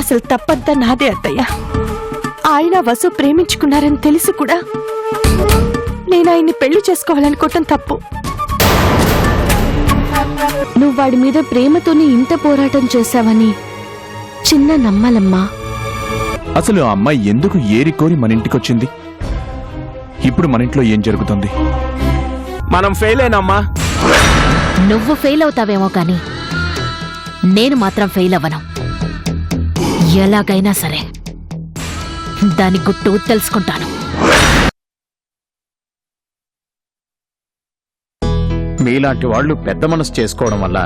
అసలు తప్పంతా నాదే అత్తయ్య. ఆయన వసు ప్రేమించుకున్నారని తెలిసి కూడా నేను ఆయన్ని పెళ్లి చేసుకోవాలనుకోవటం తప్పు. నువ్వు వాడి మీద ప్రేమతోనే ఇంత పోరాటం చేశావని చిన్న నమ్మాలమ్మా. అసలు ఆ అమ్మాయి ఎందుకు ఏరికోరి మన ఇంటికొచ్చింది? ఇప్పుడు మన ఇంట్లో ఏం జరుగుతుంది? మనం ఫెయిల్ అయినమ్మా. నువ్వు ఫెయిల్ అవుతావేమో కానీ నేను మాత్రం ఫెయిల్ అవ్వను. ఎలాగైనా సరే దాని గుట్టు తెలుసుకుంటాను. మీలాంటి వాళ్ళు పెద్ద మనసు చేసుకోవడం వల్ల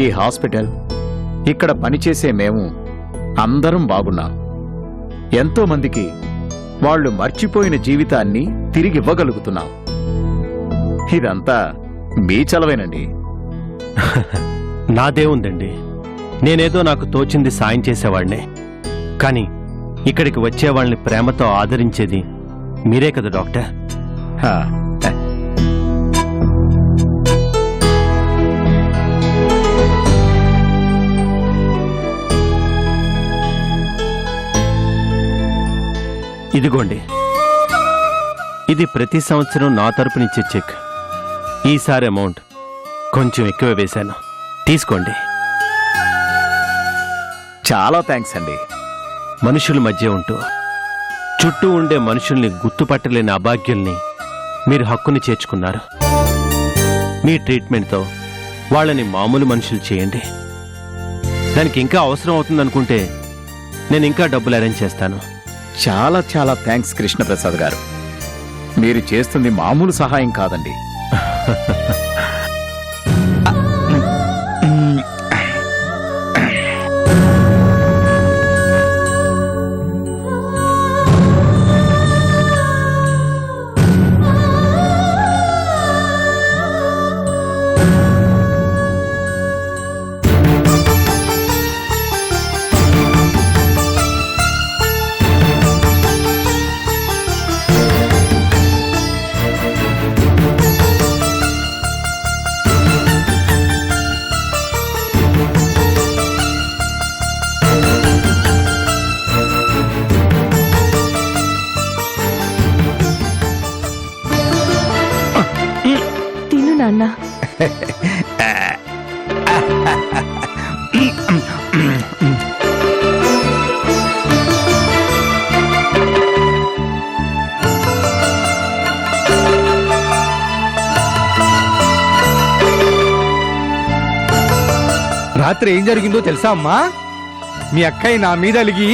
ఈ హాస్పిటల్, ఇక్కడ పనిచేసే మేము అందరం బాగున్నాం. ఎంతో మందికి వాళ్ళు మర్చిపోయిన జీవితాన్ని తిరిగి ఇవ్వగలుగుతున్నాం. ఇదంతా మీ చలవేనండి. నాదే ఉందండి. నేనేదో నాకు తోచింది సాయం చేసేవాడినే. కానీ ఇక్కడికి వచ్చే వాళ్ళని ప్రేమతో ఆదరించేది మీరే కదా డాక్టర్. హా, ఇదిగోండి, ఇది ప్రతి సంవత్సరం నా తరపునిచ్చే చెక్. ఈసారి అమౌంట్ కొంచెం ఎక్కువ వేశాను, తీసుకోండి. చాలా థ్యాంక్స్ అండి. మనుషుల మధ్య ఉంటూ చుట్టూ ఉండే మనుషుల్ని గుర్తుపట్టలేని అభాగ్యుల్ని మీరు హక్కుని చేర్చుకున్నారు. మీ ట్రీట్మెంట్తో వాళ్ళని మామూలు మనుషులు చేయండి. దానికి ఇంకా అవసరం అవుతుందనుకుంటే నేను ఇంకా డబ్బులు అరేంజ్ చేస్తాను. చాలా చాలా థ్యాంక్స్ కృష్ణప్రసాద్ గారు. మీరు చేస్తుంది మామూలు సహాయం కాదండి. తిను నాన్న. రాత్రి ఏం జరిగిందో తెలుసా అమ్మా? మీ అక్కయ్య నా మీద అలిగి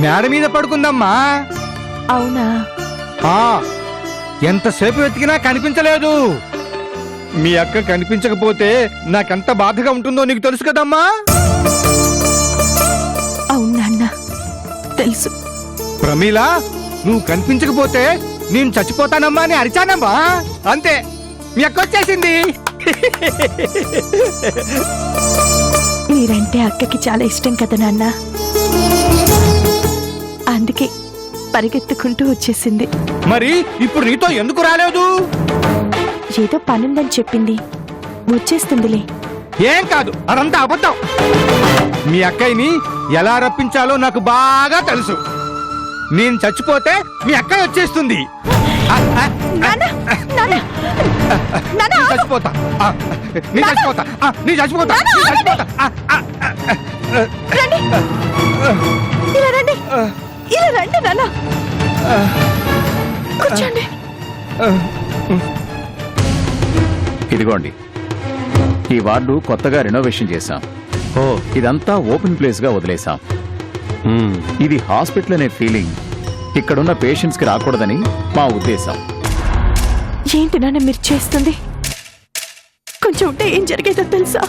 మేడ మీద పడుకుందమ్మా. అవునా? ఎంతసేపు వెతికినా కనిపించలేదు. మీ అక్క కనిపించకపోతే నాకెంత బాధగా ఉంటుందో నీకు తెలుసు కదమ్మా. అవును నాన్న, తెలుసు. ప్రమీల, నువ్వు కనిపించకపోతే నేను చచ్చిపోతానమ్మా అని అరిచానమ్మా. అంతే, మీ అక్క వచ్చేసింది. మీరంటే అక్కకి చాలా ఇష్టం కదా నాన్న, అందుకే పరిగెత్తుకుంటూ వచ్చేసింది. మరి ఇప్పుడు నీతో ఎందుకు రాలేదు? ఏదో పనుందని చెప్పింది, వచ్చేస్తుందిలే. ఏం కాదు, అదంతా అబద్ధం. మీ అక్కయ్యని ఎలా రప్పించాలో నాకు బాగా తెలుసు. నేను చచ్చిపోతే మీ అక్కయ్య వచ్చేస్తుంది. చచ్చిపోతా, నీ చచ్చిపోతా, నీ చచ్చిపోతా, నీ చచ్చిపోతా. ఇలా రండి, ఇలా రండి నాన్న, కూర్చోండి. ఇదిగోండి, ఈ వార్డు కొత్తగా రెనోవేషన్ చేశాం. ఓ, ఇదంతా ఓపెన్ ప్లేస్ గా వదిలేశాం. ఇది హాస్పిటల్ అనే ఫీలింగ్ ఇక్కడున్న పేషెంట్స్ కి రాకూడదని మా ఉద్దేశం. ఏంటి నాన్న మీరు చేస్తుంది? కొంచెం ఉంటే ఏం జరిగేదో తెలుసా?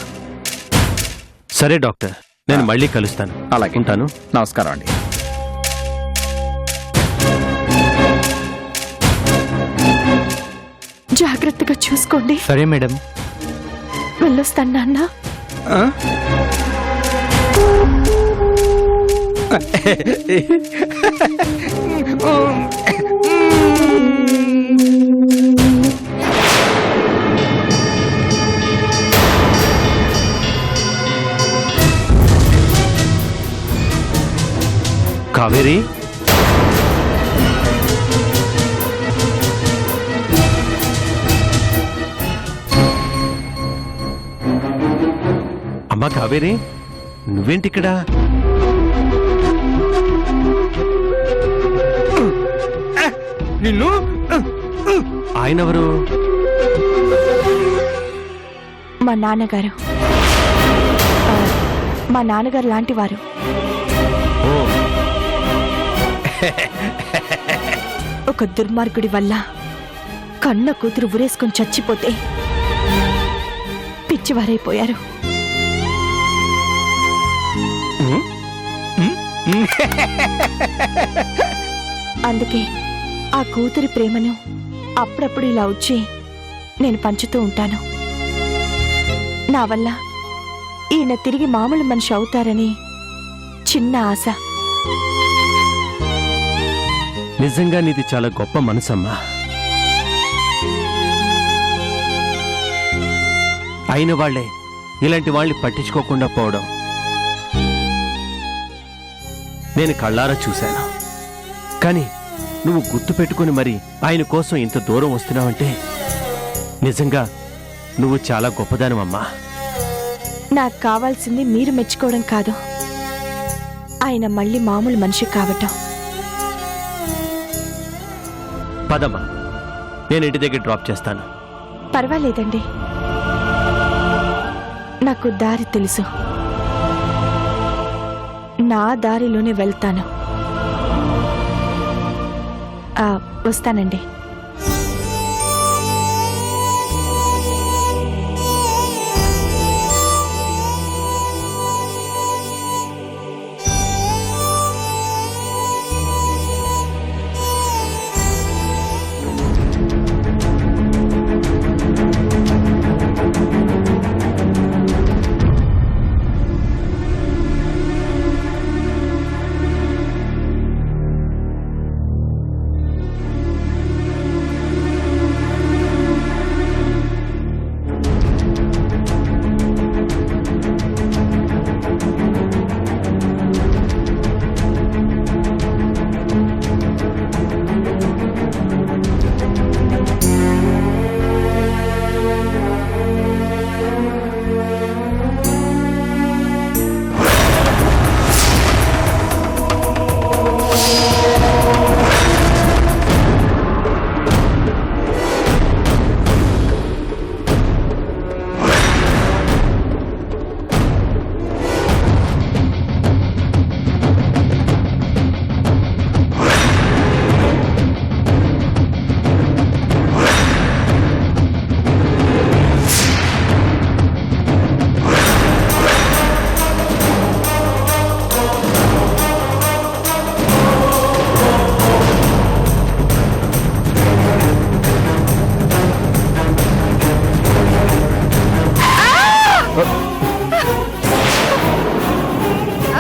సరే డాక్టర్, నేను మళ్ళీ కలుస్తాను. అలాగే, ఉంటాను. నమస్కారం అండి. జాగ్రత్తగా చూసుకోండి. సరే మేడం. వెళ్ళొస్తాను నాన్న. కావేరి, అమ్మా కావేరి, నువ్వేంటిక్కడ? నిన్ను ఆయనెవరు? మా నాన్నగారు. మా నాన్నగారు లాంటి వారు. ఓ, ఒక దుర్మార్గుడి వల్ల కన్న కూతురు ఉరేసుకొని చచ్చిపోతే పిచ్చివారైపోయారు. అందుకే ఆ కూతురి ప్రేమను అప్పుడప్పుడు ఇలా వచ్చి నేను పంచుతూ ఉంటాను. నా వల్ల ఈయన తిరిగి మామూలు మనిషి అవుతారని చిన్న ఆశ. నిజంగా నీది చాలా గొప్ప మనసమ్మా. అయిన వాళ్లే ఇలాంటి వాళ్ళని పట్టించుకోకుండా పోవడం నేను కళ్ళారా చూశాను. కానీ నువ్వు గుర్తు పెట్టుకుని మరి ఆయన కోసం ఇంత దూరం వస్తున్నావంటే నిజంగా నువ్వు చాలా గొప్పదానమమ్మా. నాకు కావాల్సింది మీరు మెచ్చుకోవడం కాదు, ఆయన మళ్ళీ మామూలు మనిషి కావటం. పదమ్మా, నేను ఇంటి దగ్గర డ్రాప్ చేస్తాను. పర్వాలేదండి, నాకు దారి తెలుసు. నా దారిలోనే వెళ్తాను. వస్తానండి.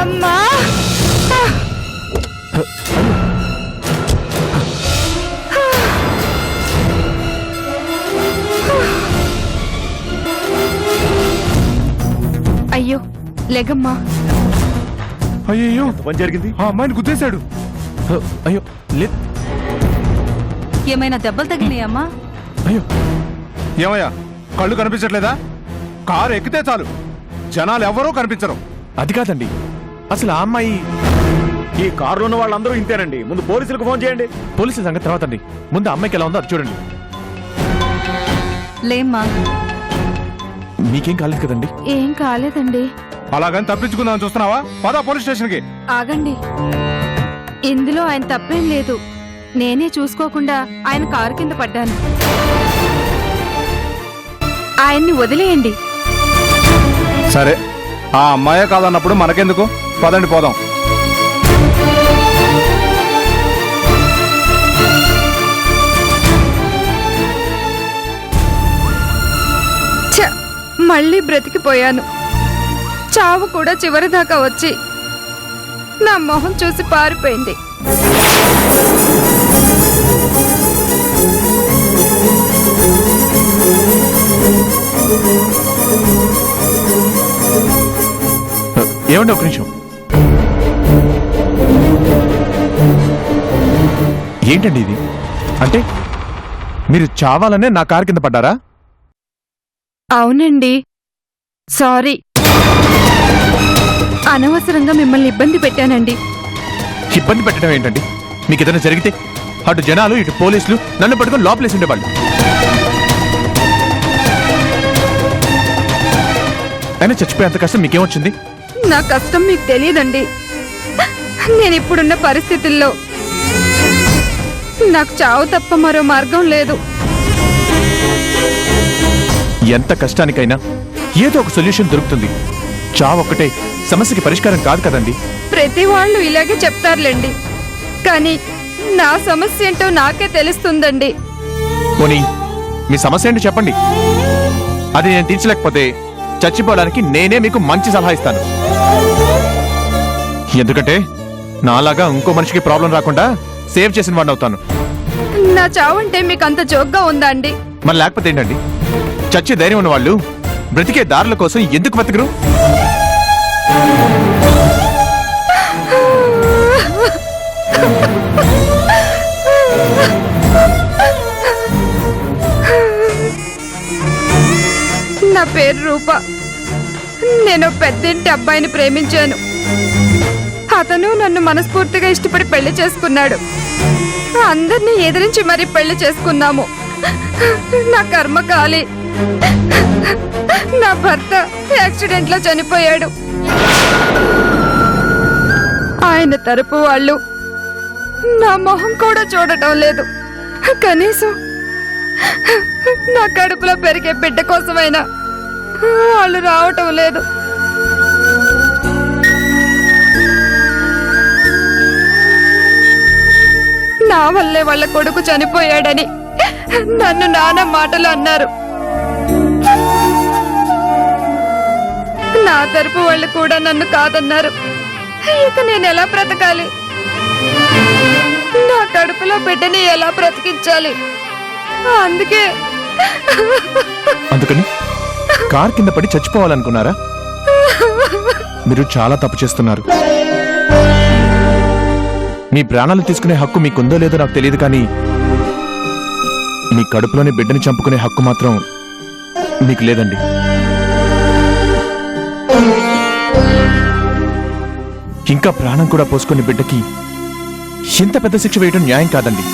అమ్మా! అయ్యో, లెగమ్మా. అయ్యో, పని జరిగింది. ఆ అమ్మాయిని గుద్దేశాడు. అయ్యో, లేదు. ఏమైనా దెబ్బలు తగినాయమ్మా? అయ్యో, ఏమయ్యా, కళ్ళు కనిపించట్లేదా? కారు ఎక్కితే చాలు జనాలు ఎవరూ కనిపించరు. అది కాదండి, అసలు ఆ అమ్మాయి. ఈ కారులో ఉన్న వాళ్ళందరూ ఇంతేనండి. ముందు పోలీసులకు ఫోన్ చేయండి. పోలీసుల సంగతి తర్వాత అండి, ముందు ఆ అమ్మాయికి ఎలా ఉందో అది చూడండి. లేమ్మా. మీకేం కాలేదు కదండి? ఏం కాలేదండి. అలాగని తప్పించుకుందామని చూస్తున్నావా? పదా పోలీస్ స్టేషన్ కి. ఆగండి, ఇందులో ఆయన తప్పేం లేదు. నేనే చూసుకోకుండా ఆయన కారు కింద పడ్డాను. ఆయన్ని వదిలేయండి. సరే, ఆ అమ్మాయే కాదన్నప్పుడు మనకెందుకు? పదండి పోదాం. మళ్ళీ బ్రతికిపోయాను. చావు కూడా చివరిదాకా వచ్చి నా మొహం చూసి పారిపోయింది. ఏమండి, ఒక నిమిషం. ఏంటండి ఇది? అంటే మీరు చావాలనే నా కారు కింద పడ్డారా? అవునండి, సారీ. అనవసరంగా మిమ్మల్ని ఇబ్బంది పెట్టానండి. ఇబ్బంది పెట్టడం ఏంటండి? మీకు ఏదైనా జరిగితే అటు జనాలు ఇటు పోలీసులు నన్ను పట్టుకొని లోపలేసి ఉండేవాళ్ళు. అయినా చచ్చిపోయేంత కష్టం మీకేమొచ్చింది? నా కష్టం మీకు తెలియదండి. నేను ఇప్పుడున్న పరిస్థితుల్లో నాకు చావు తప్ప మరో మార్గం లేదు. ఎంత కష్టానికైనా ఏదో ఒక సొల్యూషన్ దొరుకుతుంది. చావు ఒక్కటే సమస్యకి పరిష్కారం కాదు కదండి. ప్రతి వాళ్ళు ఇలాగే చెప్తారులేండి, కానీ నా సమస్య ఏంటో నాకే తెలుస్తుందండి. పోనీ మీ సమస్య ఏంటో చెప్పండి. అది నేను తీర్చలేకపోతే చచ్చిపోవడానికి నేనే మీకు మంచి సలహా ఇస్తాను. ఎందుకంటే నాలాగా ఇంకో మనిషికి ప్రాబ్లం రాకుండా సేవ్ చేసిన వాడిని అవుతాను. నా చావంటే మీకు అంత జోక్గా ఉందా అండి? మరి లేకపోతే ఏంటండి? చచ్చే ధైర్యం ఉన్న వాళ్ళు బ్రతికే దారుల కోసం ఎందుకు బతకరు? నా పేరు రూప. నేను పెద్దింటి అబ్బాయిని ప్రేమించాను. అతను నన్ను మనస్ఫూర్తిగా ఇష్టపడి పెళ్లి చేసుకున్నాడు. అందరినీ ఎదిరించి మరీ పెళ్లి చేసుకున్నాము. నా కర్మ కాలి నా భర్త యాక్సిడెంట్ లో చనిపోయాడు. ఆయన తరపు వాళ్ళు నా మొహం కూడా చూడటం లేదు. కనీసం నా కడుపులో పెరిగే బిడ్డ కోసమైనా వాళ్ళు రావటం లేదు. నా వల్లే వాళ్ళ కొడుకు చనిపోయాడని నన్ను నానా మాటలు అన్నారు. నా తరపు వాళ్ళు కూడా నన్ను కాదన్నారు. ఇక నేను ఎలా బ్రతకాలి? నా కడుపులో బిడ్డని ఎలా బ్రతికించాలి? అందుకని కార్ కింద పడి చచ్చిపోవాలనుకున్నారా? మీరు చాలా తప్పు చేస్తున్నారు. మీ ప్రాణాలు తీసుకునే హక్కు మీకుందో లేదో నాకు తెలియదు, కానీ మీ కడుపులోని బిడ్డని చంపుకునే హక్కు మాత్రం మీకు లేదండి. ఇంకా ప్రాణం కూడా పోసుకునే బిడ్డకి ఇంత పెద్ద శిక్ష వేయడం న్యాయం కాదండి.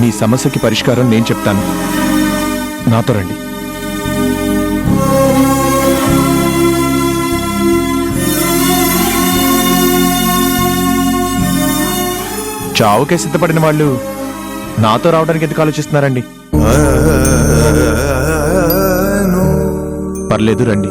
మీ సమస్యకి పరిష్కారం నేను చెప్తాను. నాతో రండి. చావుకే సిద్ధపడిన వాళ్ళు నాతో రావడానికి ఎందుకు ఆలోచిస్తున్నారండి? పర్లేదు, రండి.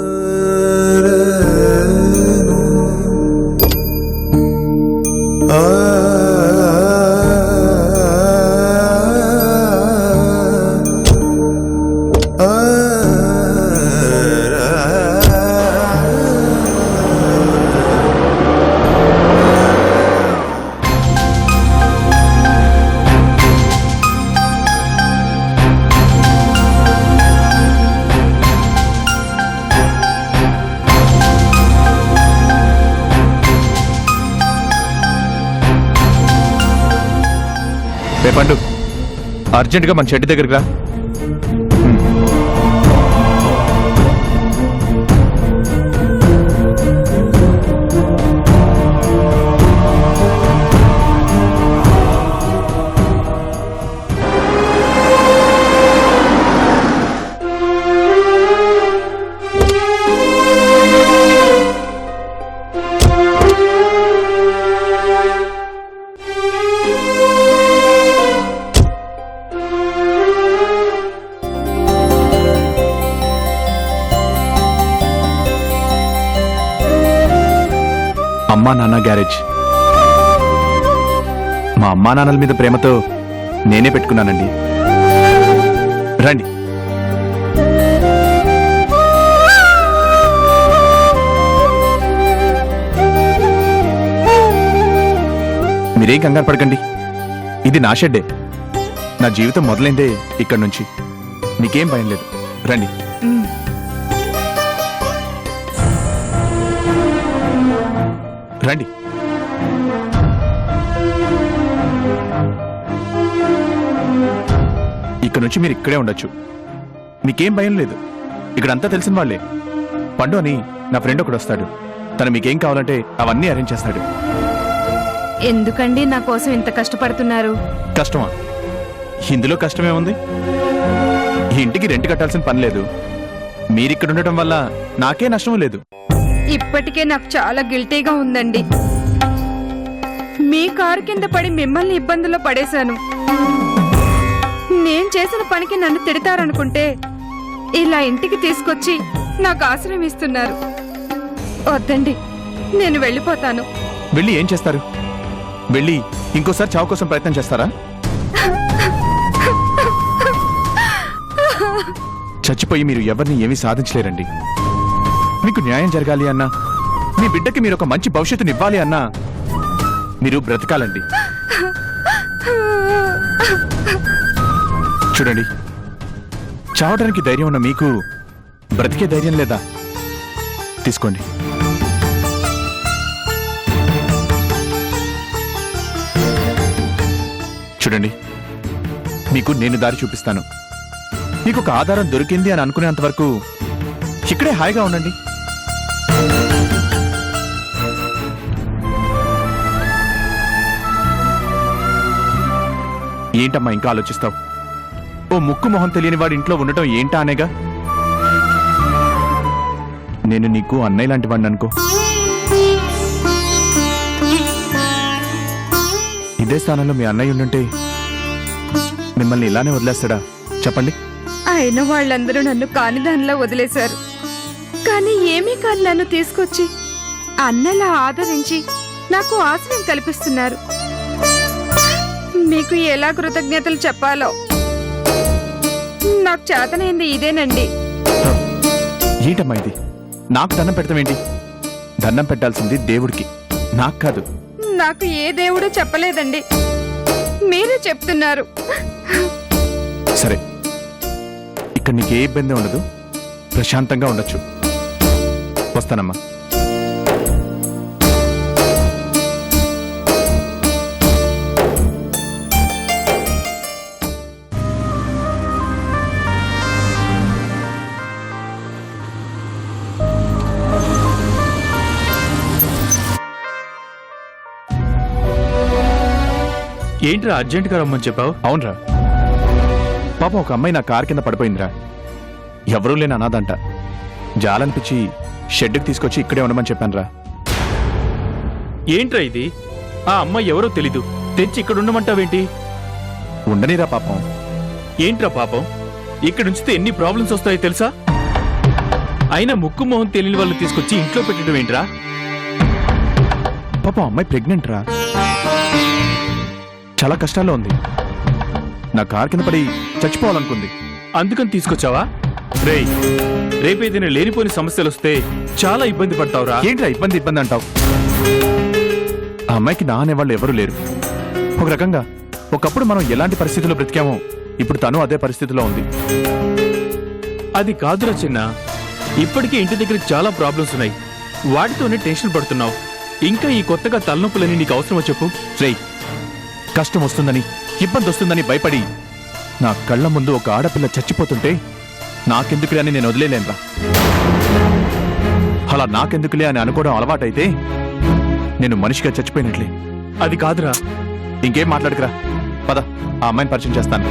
పండు, అర్జెంటుగా మన చెట్టు దగ్గరికి రా. అమ్మా నాన్న గ్యారేజ్. మా అమ్మా నాన్నల మీద ప్రేమతో నేనే పెట్టుకున్నానండి. రండి. మీరేం కంగారు పడకండి, ఇది నా షెడ్డే. నా జీవితం మొదలైందే ఇక్కడి నుంచి. మీకేం భయం లేదు. రండి. రండి. ఇక్కడ నుంచి మీరు ఇక్కడే ఉండొచ్చు. మీకేం భయం లేదు. ఇక్కడంతా తెలిసిన వాళ్ళే. పండు అని నా ఫ్రెండ్ ఒకడు వస్తాడు. తను మీకేం కావాలంటే అవన్నీ అరేంజ్ చేస్తాడు. ఎందుకండి నా కోసం ఇంత కష్టపడుతున్నారు? కష్టమా? ఇందులో కష్టమే ఉంది. ఈ ఇంటికి రెంట్ కట్టాల్సిన పని లేదు. మీరిక్కడ ఉండటం వల్ల నాకే నష్టం లేదు. ఇప్పటికే నాకు చాలా గిల్టీగా ఉందండి. మీ కారు కింద పడి మిమ్మల్ని ఇబ్బందుల్లో పడేశాను. నేను చేసిన పనికి నన్ను తిడతారనుకుంటే ఇలా ఇంటికి తీసుకొచ్చి నాకు ఆశ్రయం ఇస్తున్నారు. వద్దండి, నేను వెళ్ళిపోతాను. వెళ్ళి ఏం చేస్తారు? వెళ్ళి ఇంకోసారి చావు కోసం ప్రయత్నం చేస్తారా? చచ్చిపోయి మీరు ఎవరిని ఏమీ సాధించలేరండి. మీకు న్యాయం జరగాలి అన్నా, మీ బిడ్డకి మీరు ఒక మంచి భవిష్యత్తుని ఇవ్వాలి అన్నా మీరు బ్రతకాలండి. చూడండి, చావడానికి ధైర్యం ఉన్న మీకు బ్రతికే ధైర్యం లేదా? తీసుకోండి. చూడండి, మీకు నేను దారి చూపిస్తాను. మీకు ఒక ఆధారం దొరికింది అని అనుకునేంత వరకు ఇక్కడే హాయిగా ఉండండి. ఏంటమ్మా ఇంకా ఆలోచిస్తావు? ఓ ముక్కు మొహం తెలియని వాడి ఇంట్లో ఉండటం ఏంటా అనేగా. నేను నీకు అన్నయ్య లాంటి వాడిని అనుకో. ఇదే స్థానంలో మీ అన్నయ్య ఉండుంటే మిమ్మల్ని ఇలానే వదిలేస్తాడా చెప్పండి? అయిన వాళ్ళందరూ నన్ను కానిదానిలా వదిలేశారు. కానీ ఏమీ కాని నన్ను తీసుకొచ్చి అన్నలా ఆదరించి నాకు ఆశ్రయం కల్పిస్తున్నారు. మీకు ఎలా కృతజ్ఞతలు చెప్పాలో నాకు చేతనైంది ఇదేనండి. ఏంటమ్మా ఇది? నాకు దండం పెడతామేంటి? దండం పెట్టాల్సింది దేవుడికి, నాకు కాదు. నాకు ఏ దేవుడు చెప్పలేదండి, మీరే చెప్తున్నారు. సరే, ఇక్కడ నీకు ఏ ఇబ్బంది ఉండదు. ప్రశాంతంగా ఉండొచ్చు. వస్తానమ్మా. ఏంట్రా అర్జెంటుగా రమ్మని చెప్పావు? అవునరా, పాపం ఒక అమ్మాయి నా కారు కింద పడిపోయిందిరా. ఎవరూ లేని అనాథంట. జాలనిపించి షెడ్కి తీసుకొచ్చి ఇక్కడే ఉండమని చెప్పానురా. ఏంట్రా ఇది? ఆ అమ్మాయి ఎవరో తెలీదు, తెచ్చి ఇక్కడ ఉండమంటావేంటి? ఉండనిరా పాపం. ఏంట్రా పాపం? ఇక్కడ ఉంచితే ఎన్ని ప్రాబ్లమ్స్ వస్తాయో తెలుసా? అయినా ముక్కు మొహం తెలియని వాళ్ళు తీసుకొచ్చి ఇంట్లో పెట్టడం ఏంట్రా? పాపం అమ్మాయి ప్రెగ్నెంట్ రా. చాలా కష్టాల్లో ఉంది. నా కారు కింద పడి చచ్చిపోవాలనుకుంది. అందుకని తీసుకొచ్చావా? రేయ్, రేపేదైనా లేనిపోని సమస్యలు వస్తే చాలా ఇబ్బంది పడతావురా. ఏంట్రా ఇబ్బంది ఇబ్బంది అంటావు? ఆ అమ్మాయికి నా అనేవాళ్ళు ఎవరూ లేరు. ఒక రకంగా ఒకప్పుడు మనం ఎలాంటి పరిస్థితుల్లో బ్రతికామో ఇప్పుడు తను అదే పరిస్థితిలో ఉంది. అది కాదురా చిన్న, ఇప్పటికే ఇంటి దగ్గర చాలా ప్రాబ్లమ్స్ ఉన్నాయి. వాటితోనే టెన్షన్ పడుతున్నావు. ఇంకా ఈ కొత్తగా తలనొప్పులని నీకు అవసరమో చెప్పు? రేయ్, కష్టం వస్తుందని ఇబ్బంది వస్తుందని భయపడి నా కళ్ళ ముందు ఒక ఆడపిల్ల చచ్చిపోతుంటే నాకెందుకులే అని నేను వదిలేలేనురా. అలా నాకెందుకులే అని అనుకోవడం అలవాటైతే నేను మనిషిగా చచ్చిపోయినట్లే. అది కాదురా. ఇంకేం మాట్లాడుకురా, పద ఆ అమ్మాయిని పరిచయం చేస్తాను.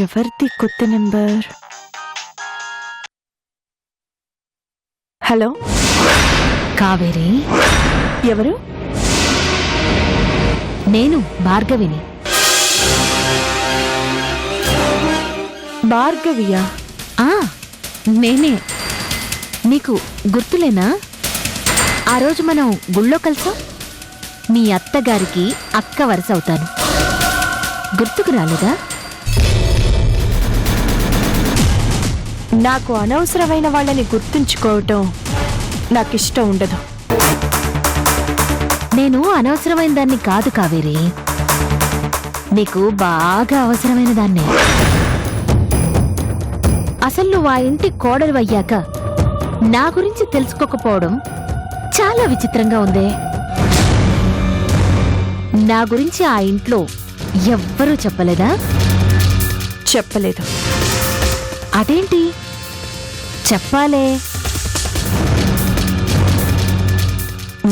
ఎవరిది కొత్త నెంబర్? హలో, కావేరి, ఎవరు? నేను భార్గవిని. భార్గవియా? ఆ, నేనే. నీకు గుర్తులేనా? ఆ రోజు మనం గుళ్ళో కలిసాం. మీ అత్తగారికి అక్క వరుస అవుతాను. గుర్తుకు రాలేదా? నాకు అనవసరమైన వాళ్ళని గుర్తుంచుకోవటం నాకిష్టం ఉండదు. నేను అనవసరమైన దాన్ని కాదు కావేరి. నీకు బాగా అవసరమైన దాన్నే. అసలు నువ్వు ఆ ఇంటి కోడలు అయ్యాక నా గురించి తెలుసుకోకపోవడం చాలా విచిత్రంగా ఉందే. నా గురించి ఆ ఇంట్లో ఎవ్వరూ చెప్పలేదా? చెప్పలేదు. అదేంటి చెప్పాలే?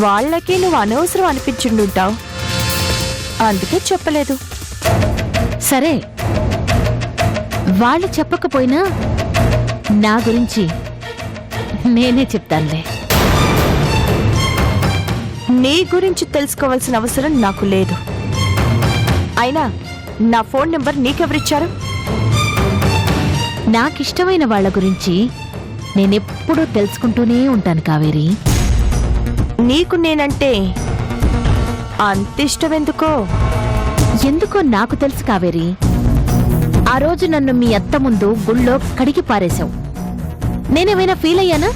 వాళ్ళకి నువ్వు అనవసరం అనిపించుండుంటావు, అందుకే చెప్పలేదు. సరే, వాళ్ళు చెప్పకపోయినా నా గురించి నేనే చెప్తానులే. నీ గురించి తెలుసుకోవాల్సిన అవసరం నాకు లేదు. అయినా నా ఫోన్ నెంబర్ నీకెవరిచ్చారు? నాకిష్టమైన వాళ్ళ గురించి నేనెప్పుడూ తెలుసుకుంటూనే ఉంటాను కావేరి. నీకు నేనంటే అంత ఇష్టం ఎందుకో? ఎందుకో నాకు తెలుసు కావేరి. ఆ రోజు నన్ను మీ అత్త ముందు గుళ్ళో కడిగి పారేశావు. నేనేమైనా ఫీల్ అయ్యానా?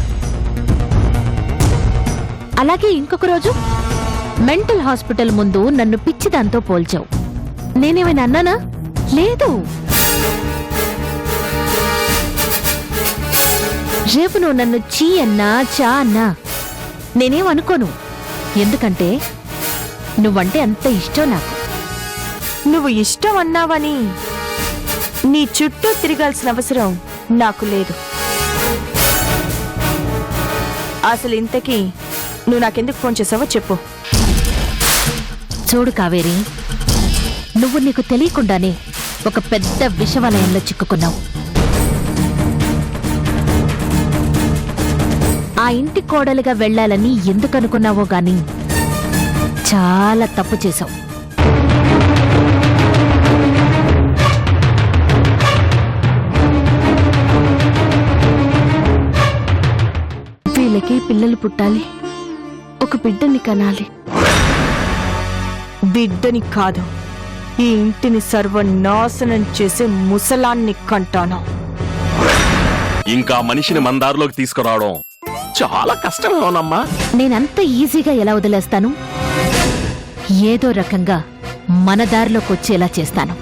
అలాగే ఇంకొక రోజు మెంటల్ హాస్పిటల్ ముందు నన్ను పిచ్చిదాంతో పోల్చావు. నేనేమైనా అన్నానా? లేదు. రేపు నువ్వు నన్ను చీ అన్నా చా అన్నా నేనేమనుకోను. ఎందుకంటే నువ్వంటే అంత ఇష్టం నాకు. నువ్వు ఇష్టం అన్నావని నీ చుట్టూ తిరగాల్సిన అవసరం నాకు లేదు. అసలు ఇంతకీ నువ్వు నాకెందుకు ఫోన్ చేసావో చెప్పు. చూడు కావేరి, నువ్వు నీకు తెలియకుండానే ఒక పెద్ద విషవలయంలో చిక్కుకున్నావు. ఆ ఇంటి కోడలుగా వెళ్ళాలని ఎందుకు అనుకున్నావో గాని చాలా తప్పు చేశావు. వీళ్ళకి పిల్లలు పుట్టాలి, ఒక బిడ్డని కనాలి. బిడ్డని కాదు, ఈ ఇంటిని సర్వనాశనం చేసే ముసలాన్ని కంటాను. ఇంకా మనిషిని మన దారిలోకి తీసుకురావడం చాలా కష్టమేనమ్మా. నేనంత ఈజీగా ఎలా వదిలేస్తాను? ఏదో రకంగా మన దారిలోకి వచ్చేలా చేస్తాను.